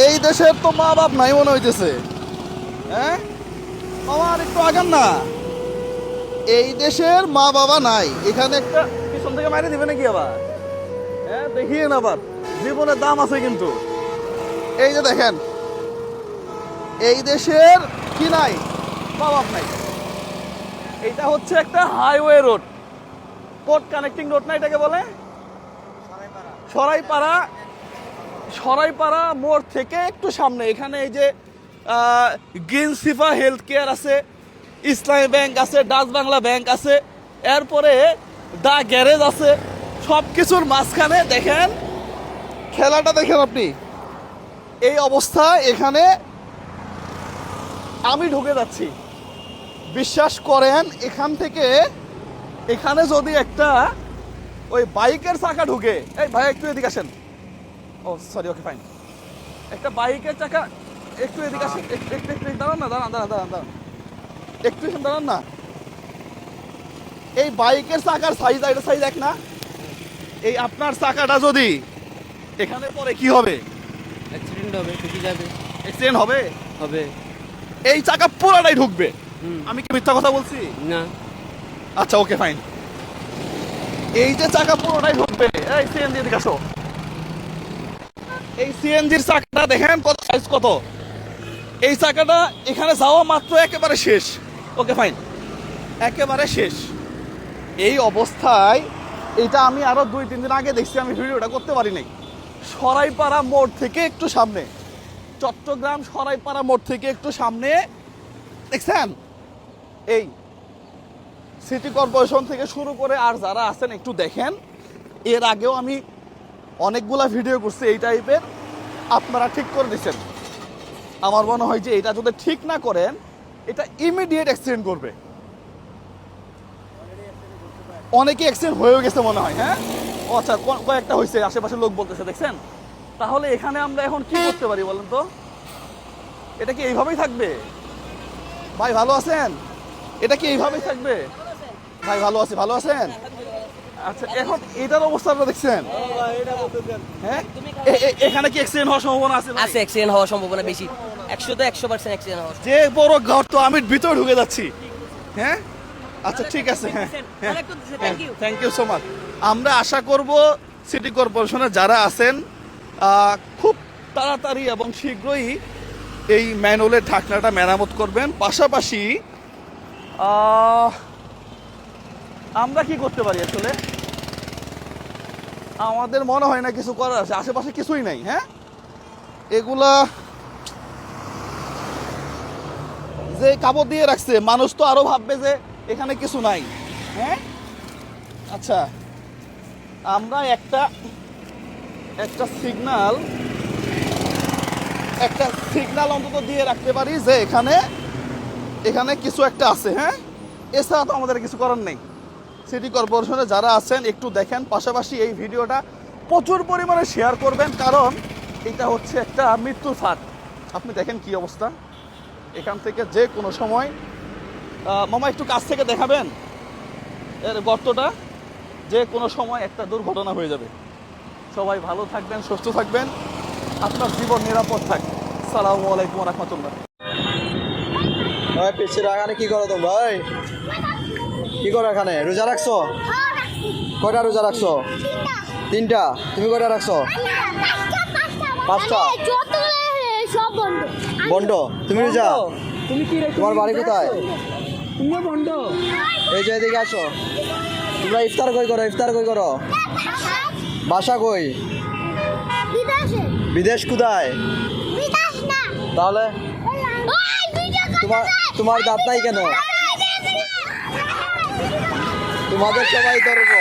এই দেশের তো মা বাপ নাই মনে হইতেছে। হ্যাঁ আমার একটু আগান না, এই দেশের মা বাবা নাই। এখানে একটা পিছন থেকে মারি দিবে নাকি আবার? হ্যাঁ দেখিয়ে না, আবার জীবনের দাম আছে কিন্তু। এই যে দেখেন, এই দেশের কি নাই, মা বাপ নাই। এইটা হচ্ছে একটা highway road, port connecting road না এটাকে বলে? সরাইপাড়া। সরাইপাড়া মোড় থেকে একটু সামনে এখানে এই যে গ্রিন সিফা হেলথ কেয়ার আছে, ইসলামী ব্যাংক আছে, ডাচ বাংলা ব্যাংক আছে, এরপরে দা গ্যারেজ আছে। সব কিছুর মাঝখানে দেখেন খেলাটা, দেখেন আপনি এই অবস্থা। এখানে আমি ঢুকে যাচ্ছি, বিশ্বাস করেন এখান থেকে এখানে যদি একটা ওই বাইকের চাকা ঢুকে, এই ভাই একটু এদিকে আসেন। ও সরি, ওকে ফাইন। একটা বাইকের চাকা একটু এদিকে আসেন, একটু দাঁড়ান না, দাঁড়ান একটু এখানে দাঁড়ান না। এই বাইকের চাকার সাইজ, এটা সাইজ এক না। এই আপনার চাকাটা যদি এখানে পরে কি হবে? অ্যাক্সিডেন্ট হবে, ঠুকে যাবে। অ্যাক্সিডেন্ট হবে। হবে। এই চাকা পুরাটাই ঢুকবে। আমি কি মিথ্যা কথা বলছি? না। আচ্ছা ওকে ফাইন। এই যে চাকা পুরোটাই ঢুকবে। এই সিএনজি দিকে আসো। এই সিএনজির চাকাটা দেখেন কত সাইজ, কত। এই চাকাটা এখানে যাওয়া মাত্র একেবারে শেষ। ওকে ফাইন, একেবারে শেষ। এই অবস্থায় এটা আমি আরো 2-3 দিন আগে দেখছি, আমি ভিডিওটা করতে পারি নাই। সরাইপাড়া মোড় থেকে একটু সামনে, চট্টগ্রাম সরাইপাড়া মোড় থেকে একটু সামনে দেখছেন, এই সিটি কর্পোরেশন থেকে শুরু করে আর যারা আছেন একটু দেখেন। এর আগেও আমি অনেকগুলা ভিডিও করছি এই টাইপের, আপনারা ঠিক করে দিচ্ছেন। আমার মনে হয় যে এটা যদি ঠিক না করেন, এটা ইমিডিয়েট অ্যাক্সিডেন্ট করবে। অনেকে অ্যাক্সিডেন্ট হয়েও গেছে মনে হয়। হ্যাঁ ও আচ্ছা, কয়েকটা হয়েছে, আশেপাশে লোক বলতেছে, দেখছেন। তাহলে এখানে আমরা এখন কি করতে পারি বলেন তো? এটা কি এইভাবেই থাকবে? ভাই ভালো আছেন? এটা কি এইভাবেই থাকবে? ভাই ভালো আছি, ভালো আছেন? আচ্ছা এখন এটার অবস্থাটা দেখছেন? হ্যাঁ এখানে কি অ্যাক্সিডেন্ট হওয়ার সম্ভাবনা আছে? আছে, অ্যাক্সিডেন্ট হওয়ার সম্ভাবনা বেশি। 100 তে 100% অ্যাক্সিডেন্ট হওয়ার। যে বড় গর্ত, আমি ভিতরে ঢুকে যাচ্ছি। হ্যাঁ আচ্ছা ঠিক আছে, হ্যাঁ থ্যাংক ইউ সো মাচ। আমরা আশা করব সিটি কর্পোরেশনের যারা আছেন খুব তাড়াতাড়ি এবং শীঘ্রই এই ম্যানুয়ালের ঢাকনাটা মেরামত করবেন। পাশাপাশি আমরা কি করতে পারি আসলে? আমাদের মনে হয় না কিছু করার আছে, আশেপাশে কিছুই নাই। হ্যাঁ এগুলা যে কাপড় দিয়ে রাখছে, মানুষ তো আরো ভাববে যে এখানে কিছু নাই। হ্যাঁ আচ্ছা, আমরা একটা সিগন্যাল অন্তত দিয়ে রাখতে পারি যে এখানে কিছু একটা আছে। হ্যাঁ এছাড়া তো আমাদের কিছু করার নেই। সিটি কর্পোরেশনে যারা আছেন একটু দেখেন, পাশাপাশি এই ভিডিওটা প্রচুর পরিমাণে শেয়ার করবেন, কারণ এটা হচ্ছে একটা মৃত্যুর ফাঁদ। আপনি দেখেন কি অবস্থা, এখান থেকে যে কোনো সময় মামা একটু কাছ থেকে দেখাবেন এর গর্তটা, যে কোনো সময় একটা দুর্ঘটনা হয়ে যাবে। সবাই ভালো থাকবেন, সুস্থ থাকবেন, আপনার জীবন নিরাপদ থাক। আসসালামু আলাইকুম রহমতুল্লাহ। পিছিয়ে এখানে কি করো তোমরা? কি করো এখানে? রোজা রাখছো? কয়টা রোজা রাখছো? 3টা। তুমি কয়টা রাখছো? 5টা। বন্ধ। তুমি রোজা? তোমার বাড়ি কোথায়? এই যে এদিকে আসো। তোমরা ইফতার কই করো? বাসা কই? বিদেশ কোথায়? তাহলে তোমার দাঁত নাই কেন? তোমাদের সবাই ধরবো।